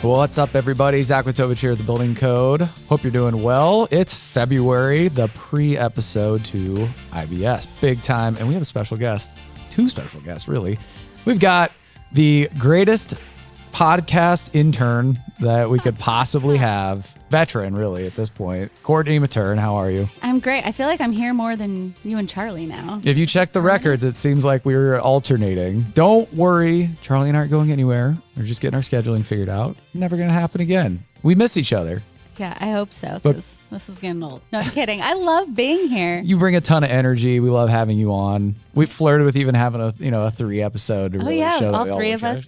What's up, everybody? Zach Witovich here at the Building Code. Hope you're doing well. It's February, the pre-episode to IBS. Big time. And we have a special guest. Two special guests, really. We've got the greatest podcast intern that we could possibly have. Veteran, really, at this point. Courtney Mattern, how are you? I'm great. I feel like I'm here more than you and Charlie now. If you check the records, it seems like we were alternating. Don't worry. Charlie and I aren't going anywhere. We're just getting our scheduling figured out. Never going to happen again. We miss each other. Yeah, I hope so, because this is getting old. No, I'm kidding. I love being here. You bring a ton of energy. We love having you on. We flirted with even having a 3-episode to really show that all three of us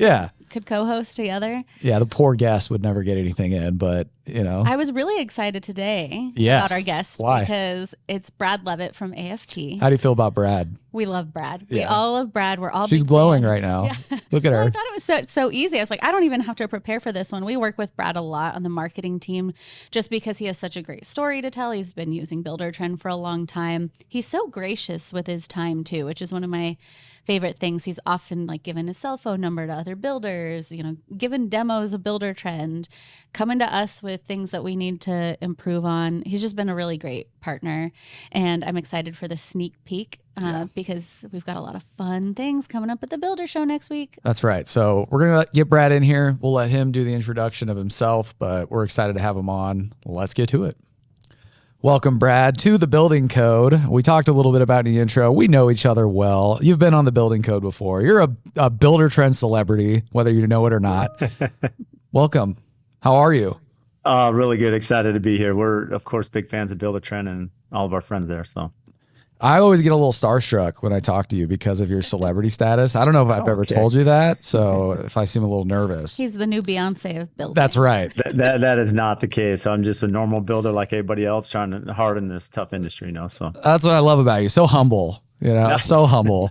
could co-host together. Yeah, the poor guest would never get anything in, but I was really excited today about our guest. Why? Because it's Brad Leavitt from AFT. How do you feel about Brad? We love Brad. Yeah. We all love Brad. We're all She's big glowing fans. right now. Yeah. Look at her. I thought it was so easy. I was like, I don't even have to prepare for this one. We work with Brad a lot on the marketing team just because he has such a great story to tell. He's been using Buildertrend for a long time. He's so gracious with his time too, which is one of my favorite things. He's often given his cell phone number to other builders, given demos of Buildertrend, coming to us with things that we need to improve on. He's just been a really great partner, and I'm excited for the sneak peek because we've got a lot of fun things coming up at the Builder Show next week. That's right. So we're going to get Brad in here. We'll let him do the introduction of himself, but we're excited to have him on. Let's get to it. Welcome, Brad, to the Building Code. We talked a little bit about in the intro. We know each other well. You've been on the Building Code before. You're a Buildertrend celebrity, whether you know it or not. Welcome. How are you? Really good. Excited to be here. We're, of course, big fans of Buildertrend and all of our friends there. So I always get a little starstruck when I talk to you because of your celebrity status. I don't know if I've ever told you that, so if I seem a little nervous. He's the new Beyonce of building. That's right. That is not the case. I'm just a normal builder like everybody else, trying hard in this tough industry, So that's what I love about you. So humble, so humble.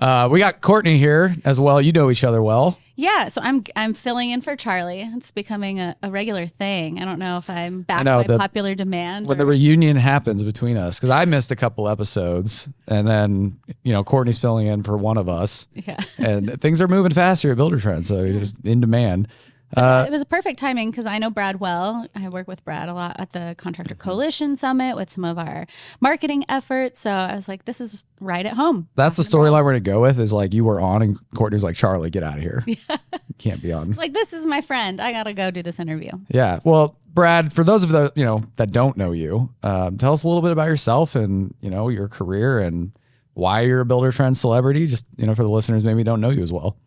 We got Courtney here as well. You know each other well. Yeah, so I'm filling in for Charlie. It's becoming a regular thing. I don't know if I'm back by popular demand. When the reunion happens between us, because I missed a couple episodes, and then Courtney's filling in for one of us. Yeah, and things are moving faster at Buildertrend, so you're just in demand. It was a perfect timing because I know Brad well. I work with Brad a lot at the Contractor Coalition Summit with some of our marketing efforts. So I was like, this is right at home. That's the storyline we're going to go with is you were on and Courtney's like, Charlie, get out of here. Yeah. You can't be on. It's like, this is my friend. I got to go do this interview. Yeah. Well, Brad, for those of the, that don't know you, tell us a little bit about yourself and, your career and why you're a Buildertrend celebrity. Just, for the listeners, maybe don't know you as well.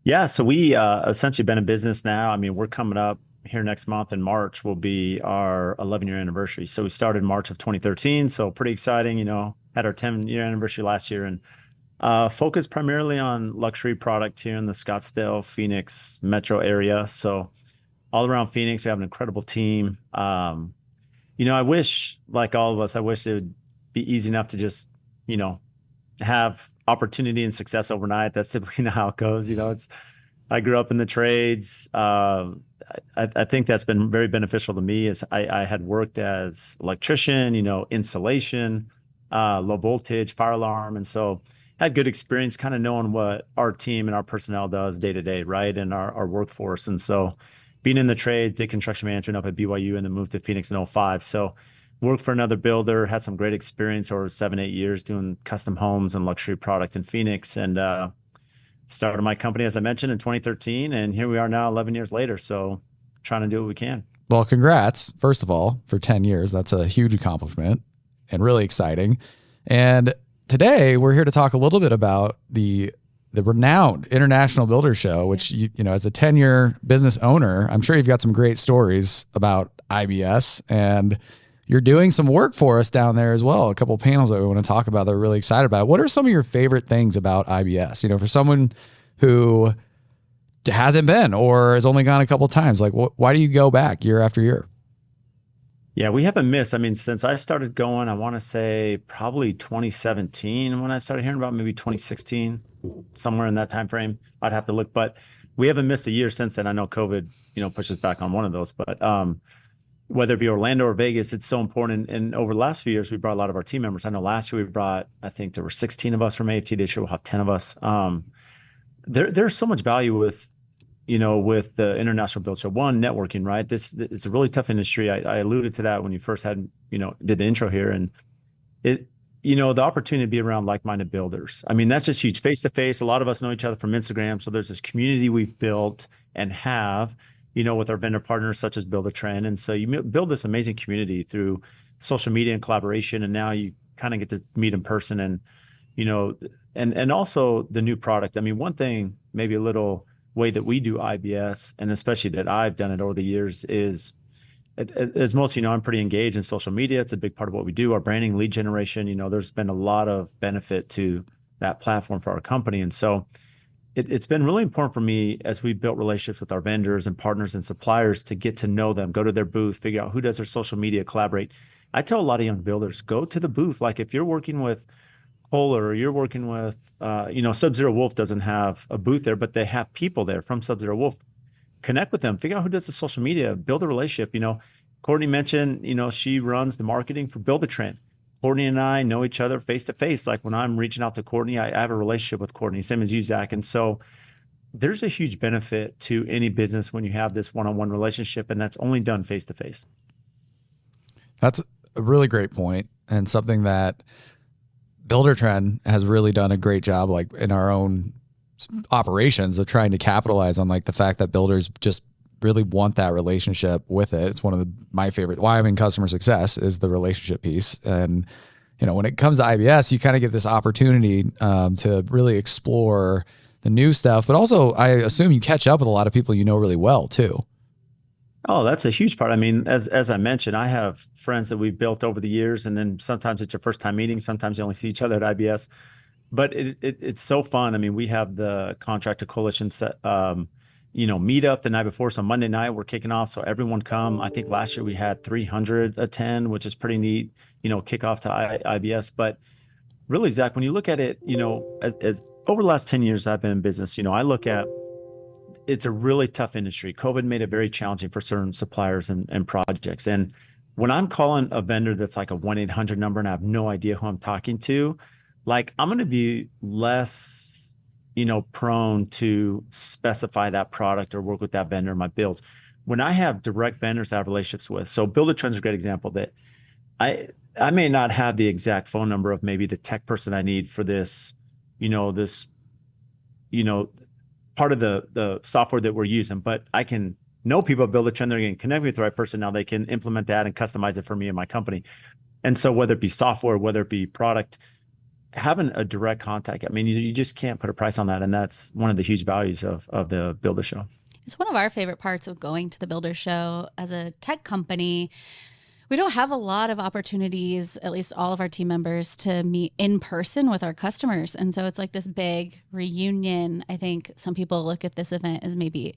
Yeah, so we essentially been in business now. I mean, we're coming up here next month in March will be our 11-year anniversary. So we started March of 2013, so pretty exciting, had our 10-year anniversary last year and focused primarily on luxury product here in the Scottsdale, Phoenix metro area. So all around Phoenix, we have an incredible team. I wish, like all of us, I wish it would be easy enough to just, have opportunity and success overnight. That's typically not how it goes. I grew up in the trades. I think that's been very beneficial to me as I had worked as electrician, insulation, low voltage, fire alarm. And so had good experience kind of knowing what our team and our personnel does day to day, right? And our workforce. And so being in the trades, did construction management up at BYU and then moved to Phoenix in 2005. So worked for another builder, had some great experience over 7-8 years doing custom homes and luxury product in Phoenix, and started my company, as I mentioned, in 2013. And here we are now 11 years later. So trying to do what we can. Well, congrats, first of all, for 10 years. That's a huge accomplishment and really exciting. And today we're here to talk a little bit about the renowned International Builder Show, which, as a 10-year business owner, I'm sure you've got some great stories about IBS, and you're doing some work for us down there as well. A couple of panels that we want to talk about that we're really excited about. What are some of your favorite things about IBS? For someone who hasn't been or has only gone a couple of times, why do you go back year after year? Yeah, we haven't missed. I mean, since I started going, I want to say probably 2017 when I started hearing about, maybe 2016, somewhere in that time frame. I'd have to look, but we haven't missed a year since then. I know COVID, pushes back on one of those, but whether it be Orlando or Vegas, it's so important. And over the last few years, we brought a lot of our team members. I know last year we brought, I think there were 16 of us from AFT. This year we'll have 10 of us. There's so much value with with the International Build Show. One, networking, right? It's a really tough industry. I alluded to that when you first did the intro here, and it, the opportunity to be around like-minded builders. I mean, that's just huge. Face to face. A lot of us know each other from Instagram, so there's this community we've built and have, with our vendor partners such as Buildertrend, and so you build this amazing community through social media and collaboration, and now you kind of get to meet in person, and and also the new product. I mean, one thing, maybe a little way that we do IBS, and especially that I've done it over the years, is, as most of you know, I'm pretty engaged in social media. It's a big part of what we do. Our branding, lead generation, there's been a lot of benefit to that platform for our company. And so it's been really important for me as we built relationships with our vendors and partners and suppliers to get to know them, go to their booth, figure out who does their social media, collaborate. I tell a lot of young builders, go to the booth. Like if you're working with Kohler, or you're working with, Sub-Zero Wolf doesn't have a booth there, but they have people there from Sub-Zero Wolf. Connect with them, figure out who does the social media, build a relationship. Courtney mentioned, she runs the marketing for Buildertrend. Courtney and I know each other face to face. Like when I'm reaching out to Courtney, I have a relationship with Courtney, same as you, Zach. And so there's a huge benefit to any business when you have this one-on-one relationship, and that's only done face to face. That's a really great point, and something that Buildertrend has really done a great job, like in our own operations, of trying to capitalize on like the fact that builders just really want that relationship with it. It's one of my favorite, why I'm in customer success, is the relationship piece. And, when it comes to IBS, you kind of get this opportunity to really explore the new stuff, but also I assume you catch up with a lot of people really well too. Oh, that's a huge part. I mean, as I mentioned, I have friends that we've built over the years, and then sometimes it's your first time meeting. Sometimes you only see each other at IBS, but it's so fun. I mean, we have the Contractor Coalition set, meetup the night before. So Monday night we're kicking off. So everyone come. I think last year we had 300 attend, which is pretty neat, kickoff to IBS. But really, Zach, when you look at it, as over the last 10 years I've been in business, I look at, it's a really tough industry. COVID made it very challenging for certain suppliers and projects. And when I'm calling a vendor that's like a 1-800 number and I have no idea who I'm talking to, like I'm going to be less, prone to specify that product or work with that vendor in my builds. When I have direct vendors I have relationships with, so Buildertrend is a great example, that I may not have the exact phone number of maybe the tech person I need for this, part of the software that we're using, but I can know people at Buildertrend. They're going to connect me with the right person. Now they can implement that and customize it for me and my company. And so whether it be software, whether it be product, having a direct contact, I mean, you just can't put a price on that. And that's one of the huge values of the Builder Show. It's one of our favorite parts of going to the Builder Show. As a tech company, we don't have a lot of opportunities, at least all of our team members, to meet in person with our customers. And so it's like this big reunion. I think some people look at this event as maybe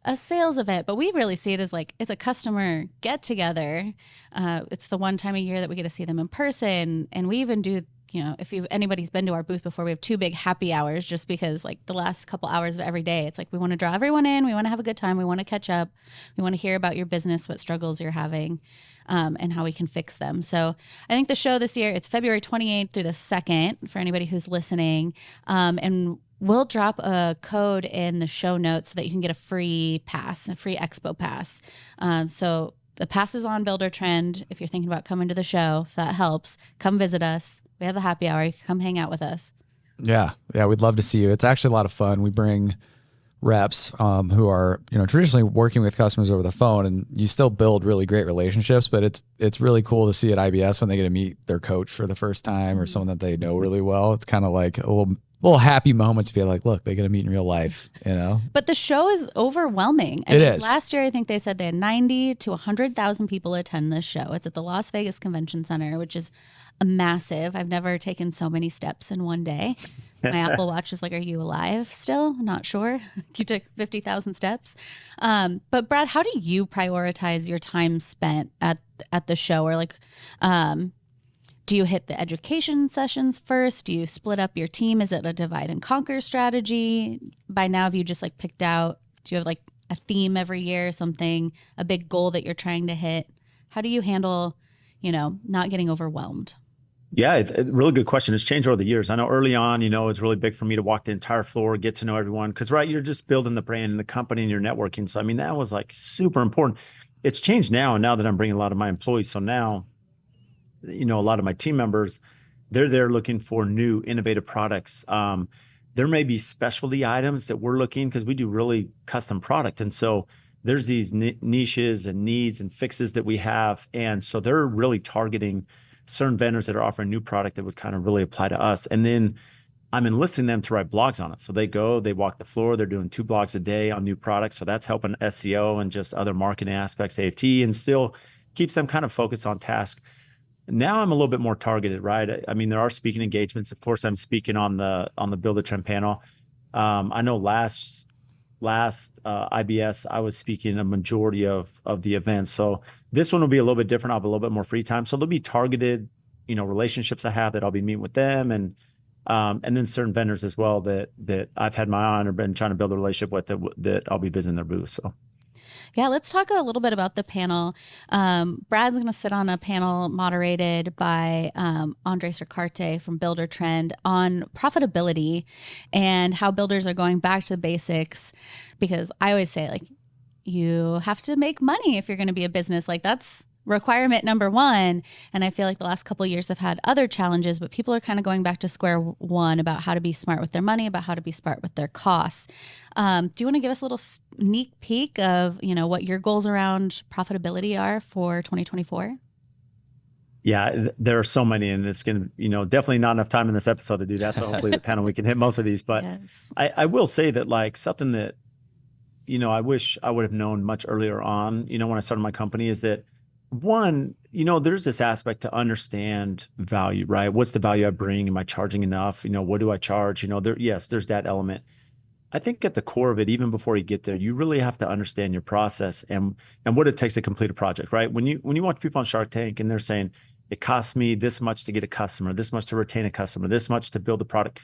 a sales event, but we really see it as like, it's a customer get together. It's the one time a year that we get to see them in person. And we even do, if anybody's been to our booth before, we have 2 big happy hours, just because like the last couple hours of every day, it's like, we want to draw everyone in. We want to have a good time. We want to catch up. We want to hear about your business, what struggles you're having, and how we can fix them. So I think the show this year, it's February 28th through the 2nd for anybody who's listening. And we'll drop a code in the show notes so that you can get a free pass, a free expo pass. So the pass is on Buildertrend. If you're thinking about coming to the show, if that helps, come visit us. We have the happy hour. You can come hang out with us. Yeah, we'd love to see you. It's actually a lot of fun. We bring reps who are traditionally working with customers over the phone, and you still build really great relationships, but it's really cool to see at IBS when they get to meet their coach for the first time or someone that they know really well. It's kind of like a little happy moment to be like, look, they get to meet in real life, But the show is overwhelming. I mean, last year, I think they said they had 90 to 100,000 people attend this show. It's at the Las Vegas Convention Center, which is a massive. I've never taken so many steps in one day. My Apple Watch is like, are you alive still? I'm not sure. You took 50,000 steps. But Brad, how do you prioritize your time spent at the show? Or like, do you hit the education sessions first? Do you split up your team? Is it a divide and conquer strategy? By now, have you just like picked out, do you have like a theme every year, something, a big goal that you're trying to hit? How do you handle, not getting overwhelmed? Yeah, it's a really good question. It's changed over the years. I know early on, it's really big for me to walk the entire floor, get to know everyone. Because, right, you're just building the brand and the company and you're networking. So, I mean, that was like super important. It's changed now. And now that I'm bringing a lot of my employees. So now, a lot of my team members, they're there looking for new innovative products. There may be specialty items that we're looking because we do really custom product. And so there's these niches and needs and fixes that we have. And so they're really targeting certain vendors that are offering new product that would kind of really apply to us. And then I'm enlisting them to write blogs on it. So they go, they walk the floor, they're doing 2 blogs a day on new products. So that's helping SEO and just other marketing aspects, AFT, and still keeps them kind of focused on task. Now I'm a little bit more targeted, right? I mean, there are speaking engagements. Of course, I'm speaking on the Buildertrend panel. I know last IBS, I was speaking a majority of the events. So this one will be a little bit different. I'll have a little bit more free time. So there'll be targeted, relationships I have that I'll be meeting with them, and then certain vendors as well that I've had my eye on or been trying to build a relationship with that I'll be visiting their booth. So. Yeah, let's talk a little bit about the panel. Brad's going to sit on a panel moderated by Andres Ricarte from Buildertrend on profitability and how builders are going back to the basics. Because I always say, like, you have to make money if you're going to be a business. Like, that's requirement number one. And I feel like the last couple of years have had other challenges, but people are kind of going back to square one about how to be smart with their money, about how to be smart with their costs. Do you want to give us a little sneak peek of, what your goals around profitability are for 2024? Yeah, there are so many, and it's going to, definitely not enough time in this episode to do that. So hopefully the panel, we can hit most of these, but yes. I will say that, like, something that, I wish I would have known much earlier on, when I started my company, is that one, there's this aspect to understand value, right? What's the value I bring? Am I charging enough? What do I charge? There's that element. I think at the core of it, even before you get there, you really have to understand your process and what it takes to complete a project, right? When you watch people on Shark Tank and they're saying, it costs me this much to get a customer, this much to retain a customer, this much to build a product.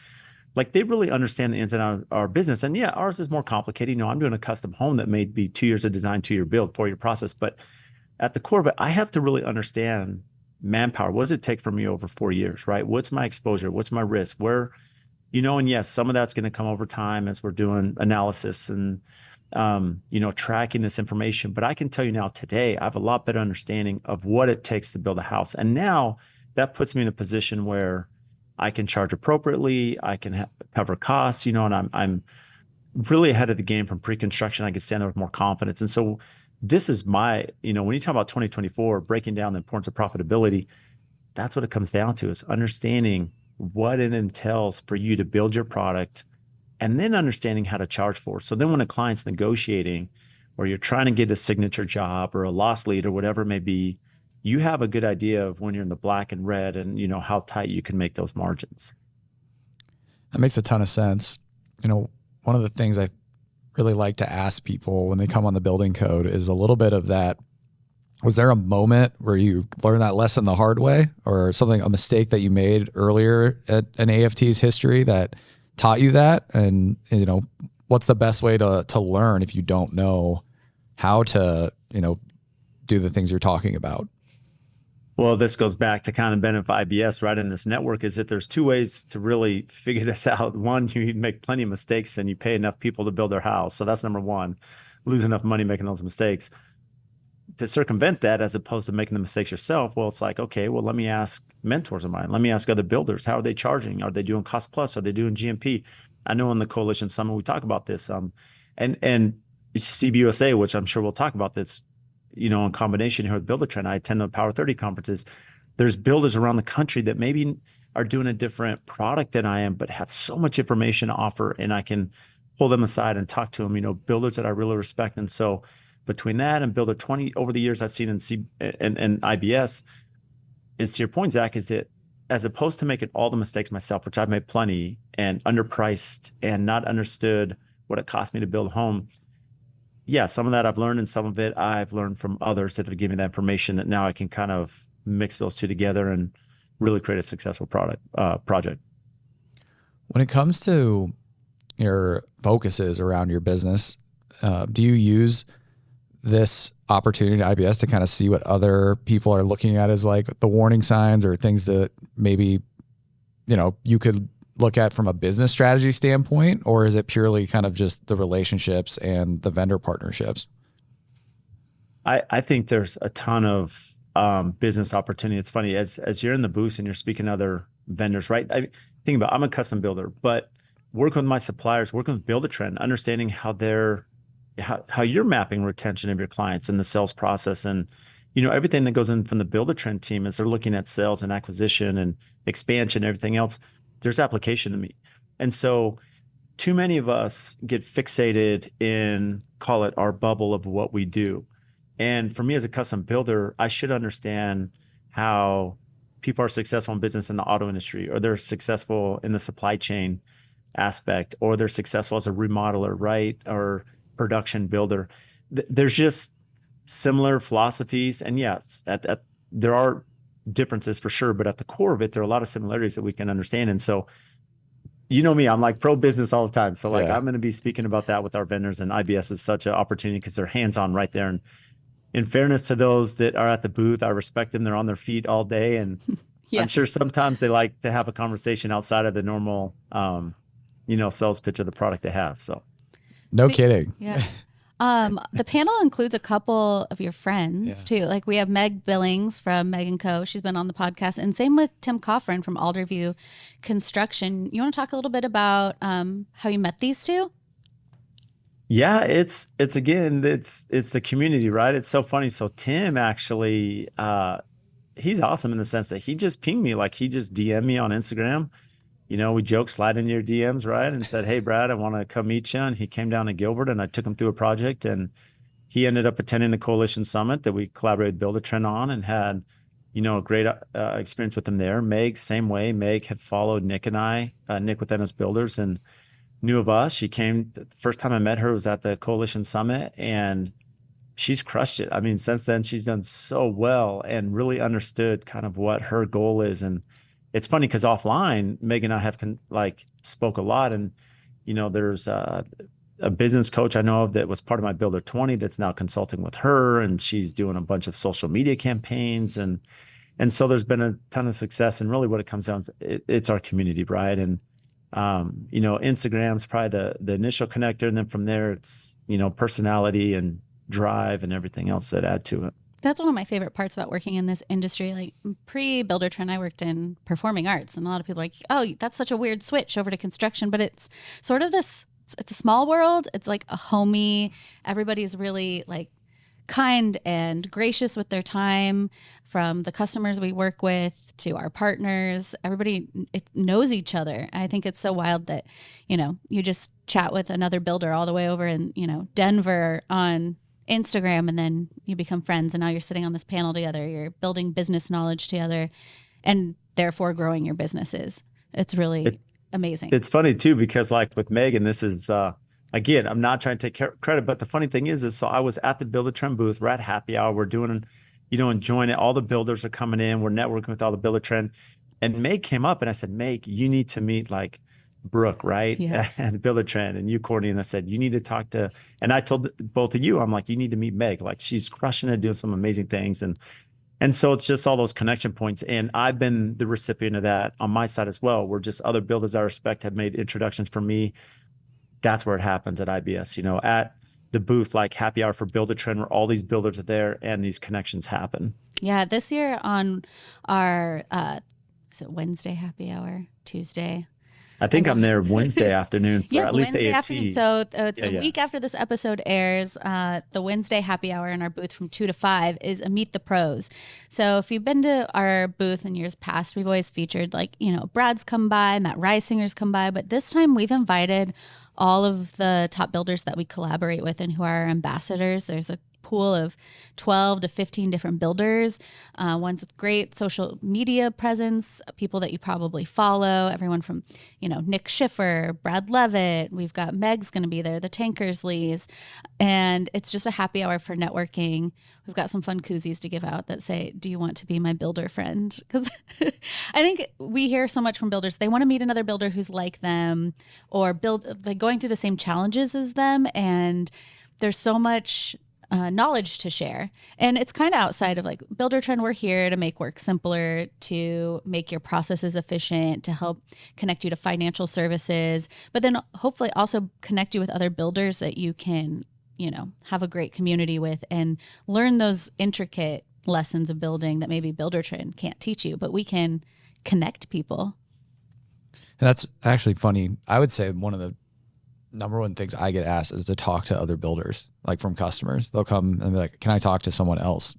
Like, they really understand the ins and outs of our business. And yeah, ours is more complicated. I'm doing a custom home that may be 2 years of design, 2-year build, 4-year process. But at the core of it, I have to really understand manpower. What does it take for me over 4 years, right? What's my exposure? What's my risk? Where, and yes, some of that's going to come over time as we're doing analysis and, tracking this information. But I can tell you now, today, I have a lot better understanding of what it takes to build a house. And now that puts me in a position where I can charge appropriately. I can cover costs, and I'm really ahead of the game from pre-construction. I can stand there with more confidence. And so this is my, when you talk about 2024, breaking down the importance of profitability, that's what it comes down to, is understanding what it entails for you to build your product and then understanding how to charge for it. So then when a client's negotiating or you're trying to get a signature job or a loss lead or whatever it may be, you have a good idea of when you're in the black and red and, how tight you can make those margins. That makes a ton of sense. One of the things I really like to ask people when they come on the building code is a little bit of that. Was there a moment where you learned that lesson the hard way, or a mistake that you made earlier at an AFT's history that taught you that? And, what's the best way to learn if you don't know how to, do the things you're talking about? Well, this goes back to kind of the benefit of IBS, right? In this network, is that there's 2 ways to really figure this out. One, you make plenty of mistakes and you pay enough people to build their house. So that's number one, lose enough money making those mistakes. To circumvent that, as opposed to making the mistakes yourself, well, it's like, okay, well, let me ask mentors of mine. Let me ask other builders. How are they charging? Are they doing cost plus? Are they doing GMP? I know in the Coalition Summit, we talk about this. And CBUSA, which I'm sure we'll talk about this, in combination here with Buildertrend. I attend the Power 30 conferences. There's builders around the country that maybe are doing a different product than I am, but have so much information to offer, and I can pull them aside and talk to them, builders that I really respect. And so between that and Builder 20 over the years I've seen in IBS, is to your point, Zach, is that as opposed to making all the mistakes myself, which I've made plenty, and underpriced and not understood what it cost me to build a home, yeah, some of that I've learned, and some of it I've learned from others that have given me that information that now I can kind of mix those two together and really create a successful project. When it comes to your focuses around your business, do you use this opportunity at IBS to kind of see what other people are looking at as like the warning signs or things that maybe, you could look at from a business strategy standpoint, or is it purely kind of just the relationships and the vendor partnerships? I think there's a ton of business opportunity. It's funny as you're in the booth and you're speaking to other vendors, right? Think about, I'm a custom builder, but working with my suppliers, working with Buildertrend, understanding how you're mapping retention of your clients in the sales process, and everything that goes in from the Buildertrend team as they're looking at sales and acquisition and expansion, and everything else. There's application to me, and so too many of us get fixated in, call it, our bubble of what we do. And for me as a custom builder, I should understand how people are successful in business in the auto industry, or they're successful in the supply chain aspect, or they're successful as a remodeler, right? Or production builder. There's just similar philosophies. And yes, there are differences for sure, but at the core of it, there are a lot of similarities that we can understand. And so, me, I'm like pro business all the time. So like, I'm going to be speaking about that with our vendors, and IBS is such an opportunity because they're hands-on right there. And in fairness to those that are at the booth, I respect them. They're on their feet all day. And I'm sure sometimes they like to have a conversation outside of the normal, sales pitch of the product they have. So no kidding. Yeah. The panel includes a couple of your friends too. Like we have Meg Billings from Meg & Co. She's been on the podcast, and same with Tim Coffrin from Alderview Construction. You want to talk a little bit about how you met these two? Yeah, it's the community, right? It's so funny. So Tim actually, he's awesome in the sense that he just pinged me, like he just DM'd me on Instagram. We joke, slide into your DMs, right? And said, hey, Brad, I want to come meet you. And he came down to Gilbert, and I took him through a project, and he ended up attending the Coalition Summit that we collaborated with Buildertrend on, and had, a great experience with him there. Meg, same way. Meg had followed Nick and I, Nick with NS Builders, and knew of us. She came, the first time I met her was at the Coalition Summit, and she's crushed it. I mean, since then, she's done so well and really understood kind of what her goal is. And it's funny because offline, Meg and I have spoke a lot, and there's a business coach I know of that was part of my Builder 20 that's now consulting with her, and she's doing a bunch of social media campaigns, and so there's been a ton of success. And really, what it comes down to, it's our community, right? And Instagram's probably the initial connector, and then from there, it's personality and drive and everything else that add to it. That's one of my favorite parts about working in this industry. Like pre-Buildertrend, I worked in performing arts, and a lot of people are like, oh, that's such a weird switch over to construction. But it's sort of it's a small world. It's like a homey, everybody's really like kind and gracious with their time, from the customers we work with to our partners. Everybody knows each other. I think it's so wild that, you just chat with another builder all the way over in, Denver on Instagram, and then you become friends, and now you're sitting on this panel together. You're building business knowledge together, and therefore growing your businesses. It's really amazing. It's funny too, because like with Megan, this is again, I'm not trying to take credit, but the funny thing is so I was at the Buildertrend booth. We're at happy hour. We're doing, enjoying it. All the builders are coming in. We're networking with all the Buildertrend, and Meg came up, and I said, Meg, you need to meet like Brooke, right? Yes. And Buildertrend, and you, Courtney. And I said, you need to talk to, and I told both of you, I'm like, you need to meet Meg. Like, she's crushing it, doing some amazing things. And so it's just all those connection points. And I've been the recipient of that on my side as well, where just other builders I respect have made introductions for me. That's where it happens at IBS, at the booth, like happy hour for Buildertrend, where all these builders are there and these connections happen. Yeah. This year on our, is it Wednesday happy hour, Tuesday? I think I'm there Wednesday afternoon for at least Wednesday AFT. Afternoon. So it's a week after this episode airs. The Wednesday happy hour in our booth from 2 to 5 is a Meet the Pros. So if you've been to our booth in years past, we've always featured Brad's come by, Matt Reisinger's come by, but this time we've invited all of the top builders that we collaborate with and who are our ambassadors. There's a pool of 12 to 15 different builders, ones with great social media presence, people that you probably follow, everyone from, Nick Schiffer, Brad Leavitt. We've got Meg's going to be there, the Tankersleys, and it's just a happy hour for networking. We've got some fun koozies to give out that say, do you want to be my builder friend? Because I think we hear so much from builders. They want to meet another builder who's like them, or going through the same challenges as them. And there's so much knowledge to share. And it's kind of outside of like Buildertrend. We're here to make work simpler, to make your processes efficient, to help connect you to financial services, but then hopefully also connect you with other builders that you can, have a great community with and learn those intricate lessons of building that maybe Buildertrend can't teach you, but we can connect people. And that's actually funny. I would say one of the number one things I get asked is to talk to other builders, like from customers. They'll come and be like, can I talk to someone else?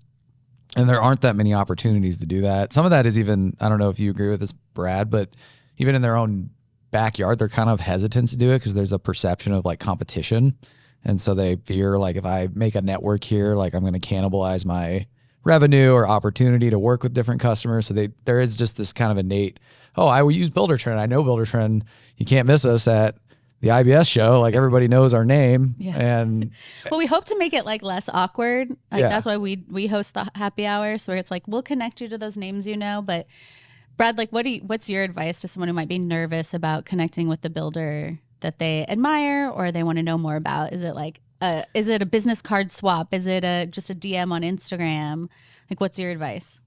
And there aren't that many opportunities to do that. Some of that is even, I don't know if you agree with this, Brad, but even in their own backyard, they're kind of hesitant to do it because there's a perception of like competition. And so they fear like if I make a network here, like I'm going to cannibalize my revenue or opportunity to work with different customers. So there is just this kind of innate, oh, I will use Buildertrend. I know Buildertrend. You can't miss us at the IBS show. Like everybody knows our name. Yeah. And well, we hope to make it like less awkward. Like that's why we host the happy hours where it's like, we'll connect you to those names, but Brad, like what's your advice to someone who might be nervous about connecting with the builder that they admire or they want to know more about? Is it like, is it a business card swap? Is it just a DM on Instagram? Like, what's your advice?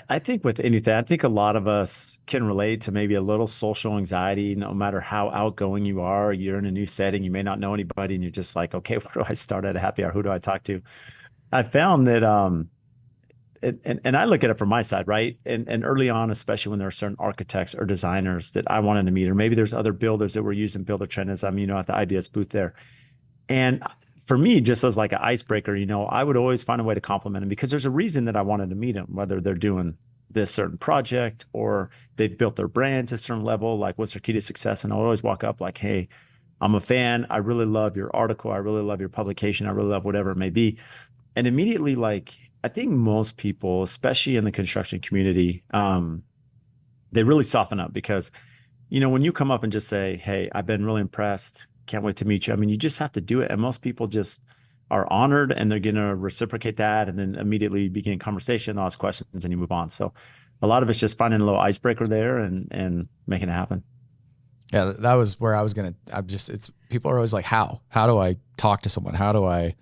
I think with anything, I think a lot of us can relate to maybe a little social anxiety, no matter how outgoing you are. You're in a new setting, you may not know anybody, and you're just like, okay, where do I start at a happy hour? Who do I talk to? I found that, and I look at it from my side, right? And early on, especially when there are certain architects or designers that I wanted to meet, or maybe there's other builders that were using Buildertrend as I'm, at the IBS booth there. And for me, just as like an icebreaker, I would always find a way to compliment them because there's a reason that I wanted to meet them, whether they're doing this certain project or they've built their brand to a certain level, like what's their key to success. And I would always walk up like, hey, I'm a fan. I really love your article. I really love your publication. I really love whatever it may be. And immediately, like, I think most people, especially in the construction community, they really soften up because, when you come up and just say, hey, I've been really impressed. Can't wait to meet you. I mean, you just have to do it. And most people just are honored and they're going to reciprocate that and then immediately begin conversation, ask questions, and you move on. So a lot of it's just finding a little icebreaker there and making it happen. Yeah, that was where I was going to, people are always like, how do I talk to someone? How do I,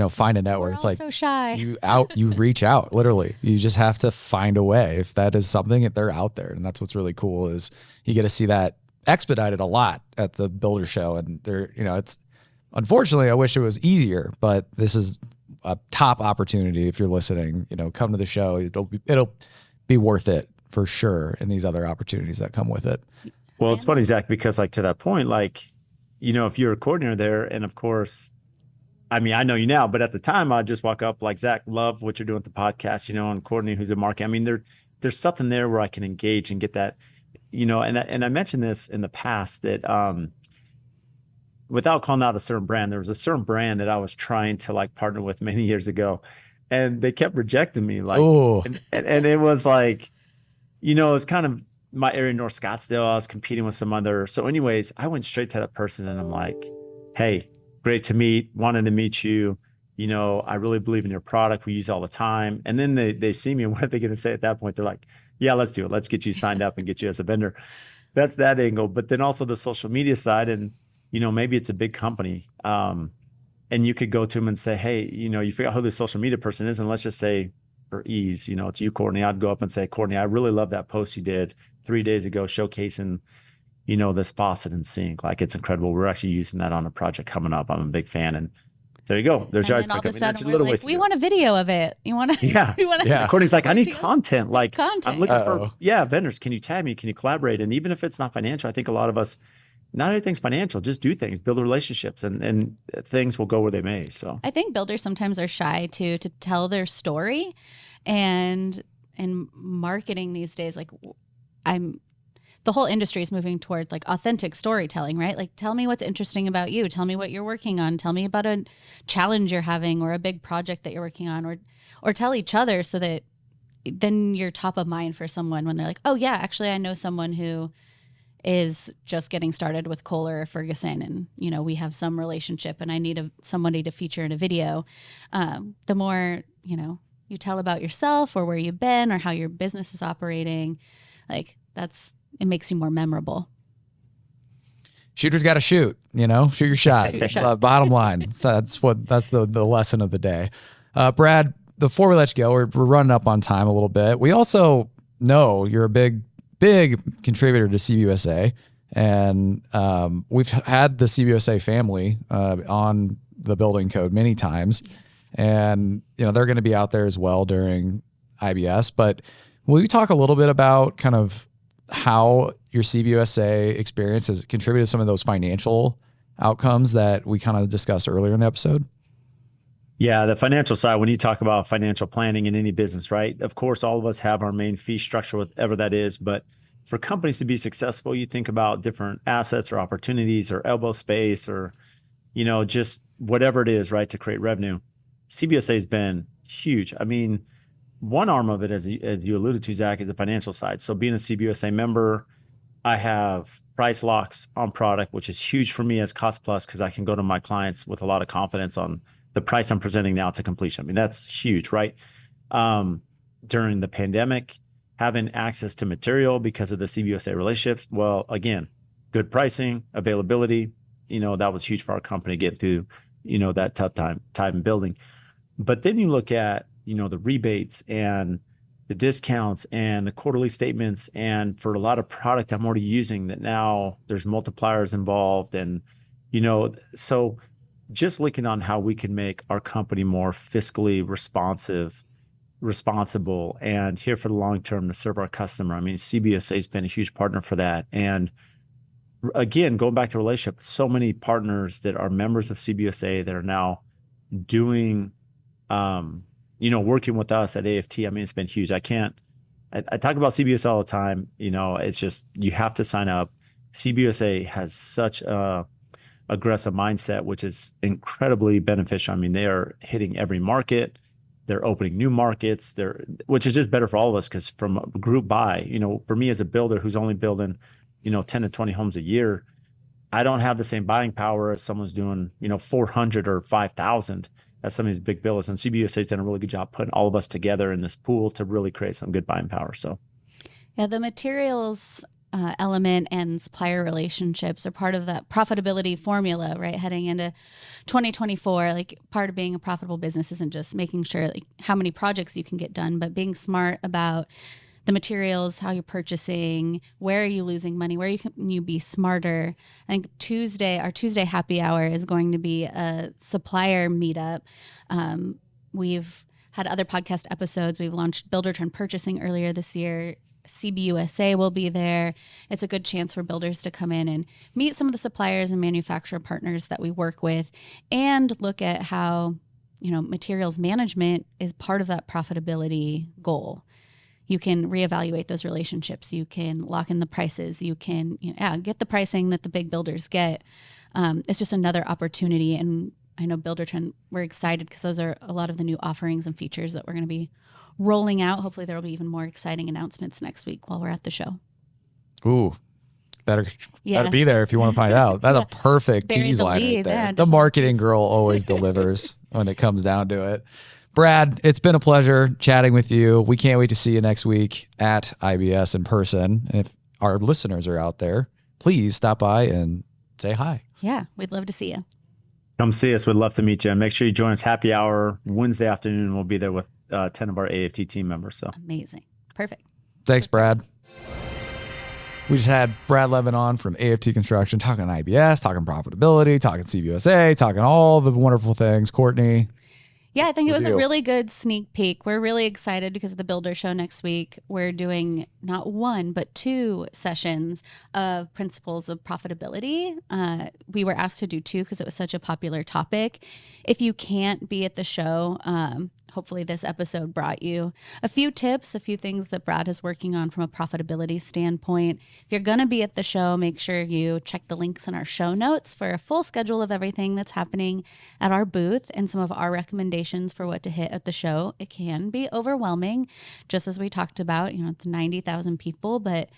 find a network? We're it's all like so shy. You reach out, literally. You just have to find a way. If that is something, they're out there. And that's what's really cool is you get to see that expedited a lot at the Builder Show. And it's unfortunately, I wish it was easier, but this is a top opportunity. If you're listening, come to the show. It'll be worth it for sure. And these other opportunities that come with it. Well, it's funny, Zach, because like to that point, like, if you're a coordinator there, and of course, I mean, I know you now, but at the time I'd just walk up like, Zach, love what you're doing with the podcast, and Courtney, who's a market. I mean, there's something there where I can engage and get that, and I mentioned this in the past that without calling out a certain brand, there was a certain brand that I was trying to like partner with many years ago, and they kept rejecting me. Like, and it was like, it's kind of my area, North Scottsdale. I was competing with some other. So anyways, I went straight to that person and I'm like, hey, great to meet, wanted to meet you. I really believe in your product. We use it all the time. And then they see me and what are they going to say at that point? They're like, yeah, let's do it. Let's get you signed up and get you as a vendor. That's that angle. But then also the social media side and, maybe it's a big company. And you could go to them and say, hey, you figure out who the social media person is. And let's just say for ease, it's you, Courtney. I'd go up and say, Courtney, I really love that post you did 3 days ago showcasing, this faucet and sink. Like it's incredible. We're actually using that on a project coming up. I'm a big fan. And there you go. There's your icebreaker. We want a video of it. You want to? Yeah. Yeah. Courtney's like, I need content. Like content. I'm looking for, vendors. Can you tag me? Can you collaborate? And even if it's not financial, I think a lot of us, not everything's financial, just do things, build relationships and things will go where they may. So I think builders sometimes are shy to tell their story and marketing these days. Like the whole industry is moving toward like authentic storytelling, right? Like tell me what's interesting about you. Tell me what you're working on. Tell me about a challenge you're having or a big project that you're working on or tell each other so that then you're top of mind for someone when they're like, oh yeah, actually I know someone who is just getting started with Kohler or Ferguson and, we have some relationship and I need somebody to feature in a video. The more, you tell about yourself or where you've been or how your business is operating, like it makes you more memorable. shooters got to shoot, shoot your shot. Shoot your shot. Bottom line. So that's the lesson of the day. Brad, before we let you go, we're running up on time a little bit. We also know you're a big contributor to CBUSA, and we've had the CBUSA family on the building code many times. Yes. And, they're going to be out there as well during IBS, but will you talk a little bit about kind of how your CBUSA experience has contributed to some of those financial outcomes that we kind of discussed earlier in the episode? Yeah, the financial side, when you talk about financial planning in any business, right? Of course, all of us have our main fee structure, whatever that is. But for companies to be successful, you think about different assets or opportunities or elbow space or, just whatever it is, right, to create revenue. CBUSA has been huge. I mean, one arm of it, as you alluded to, Zach, is the financial side. So being a CBUSA member, I have price locks on product, which is huge for me as cost plus, because I can go to my clients with a lot of confidence on the price I'm presenting now to completion. I mean, that's huge, right? During the pandemic, having access to material because of the CBUSA relationships, well, again, good pricing, availability, that was huge for our company to get through, that tough time in building. But then you look at, the rebates and the discounts and the quarterly statements, and for a lot of product I'm already using that now there's multipliers involved. And, so just looking on how we can make our company more fiscally responsible, and here for the long term to serve our customer. I mean, CBUSA has been a huge partner for that. And again, going back to relationship, so many partners that are members of CBUSA that are now doing, working with us at AFT. I mean, it's been huge. I talk about CBUSA all the time. It's just, you have to sign up. CBUSA has such a aggressive mindset, which is incredibly beneficial. I mean, they are hitting every market. They're opening new markets, which is just better for all of us, because from a group buy, for me as a builder who's only building, 10 to 20 homes a year, I don't have the same buying power as someone's doing, 400 or 5,000 as some of these big builders. And CBUSA has done a really good job putting all of us together in this pool to really create some good buying power. So, yeah, the materials element and supplier relationships are part of that profitability formula, right? Heading into 2024, like part of being a profitable business isn't just making sure like how many projects you can get done, but being smart about the materials, how you're purchasing, where are you losing money, where can you be smarter. I think our Tuesday happy hour is going to be a supplier meetup. We've had other podcast episodes. We've launched Buildertrend purchasing earlier this year. CBUSA will be there. It's a good chance for builders to come in and meet some of the suppliers and manufacturer partners that we work with, and look at how, materials management is part of that profitability goal. You can reevaluate those relationships. You can lock in the prices. You can get the pricing that the big builders get. It's just another opportunity. And I know Buildertrend, we're excited because those are a lot of the new offerings and features that we're going to be rolling out. Hopefully there will be even more exciting announcements next week while we're at the show. Ooh, better be there if you want to find out. That's a perfect tease line right there. Yeah, the marketing girl always delivers when it comes down to it. Brad, it's been a pleasure chatting with you. We can't wait to see you next week at IBS in person. And if our listeners are out there, please stop by and say hi. Yeah, we'd love to see you. Come see us. We'd love to meet you. And make sure you join us happy hour Wednesday afternoon. We'll be there with 10 of our AFT team members. So amazing. Perfect. Thanks, Brad. We just had Brad Leavitt on from AFT Construction, talking IBS, talking profitability, talking CBUSA, talking all the wonderful things. Courtney. Yeah, I think it was a really good sneak peek. We're really excited because of the Builder Show next week. We're doing not one, but 2 sessions of principles of profitability. We were asked to do 2 because it was such a popular topic. If you can't be at the show, hopefully this episode brought you a few tips, a few things that Brad is working on from a profitability standpoint. If you're going to be at the show, make sure you check the links in our show notes for a full schedule of everything that's happening at our booth and some of our recommendations for what to hit at the show. It can be overwhelming, just as we talked about, it's 90,000 people, but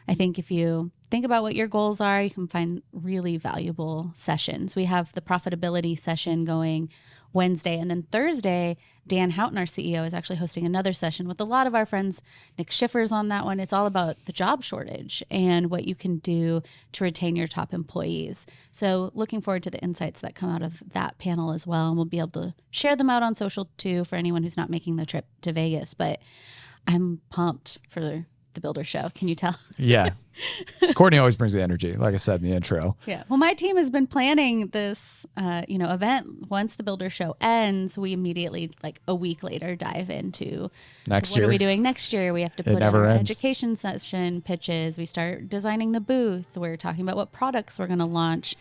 I think if you think about what your goals are, you can find really valuable sessions. We have the profitability session going Wednesday. And then Thursday, Dan Houghton, our CEO, is actually hosting another session with a lot of our friends. Nick Schiffer's on that one. It's all about the job shortage and what you can do to retain your top employees. So looking forward to the insights that come out of that panel as well. And we'll be able to share them out on social too for anyone who's not making the trip to Vegas. But I'm pumped for the Builder Show. Can you tell? Yeah. Courtney always brings the energy, like I said in the intro. Yeah. Well, my team has been planning this, event. Once the Builder Show ends, we immediately, like a week later, dive into Next what year. are we doing next year? We have to put in never our ends. education session pitches. We start designing the booth. We're talking about what products we're going to launch.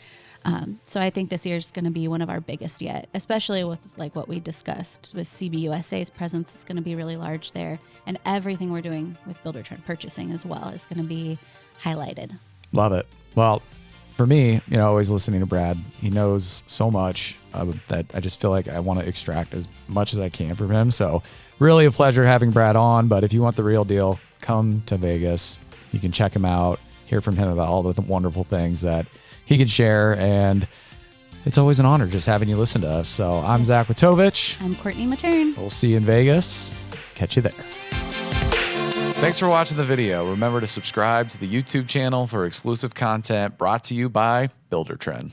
So I think this year is going to be one of our biggest yet, especially with like what we discussed with CBUSA's presence. It's going to be really large there, and everything we're doing with Buildertrend purchasing as well is going to be highlighted. Love it. Well, for me, always listening to Brad, he knows so much that I just feel like I want to extract as much as I can from him. So really a pleasure having Brad on. But if you want the real deal, come to Vegas. You can check him out, hear from him about all the wonderful things that he can share. And it's always an honor just having you listen to us. So I'm Zach Witovich. I'm Courtney Mattern. We'll see you in Vegas. Catch you there. Thanks for watching the video. Remember to subscribe to the YouTube channel for exclusive content brought to you by Buildertrend.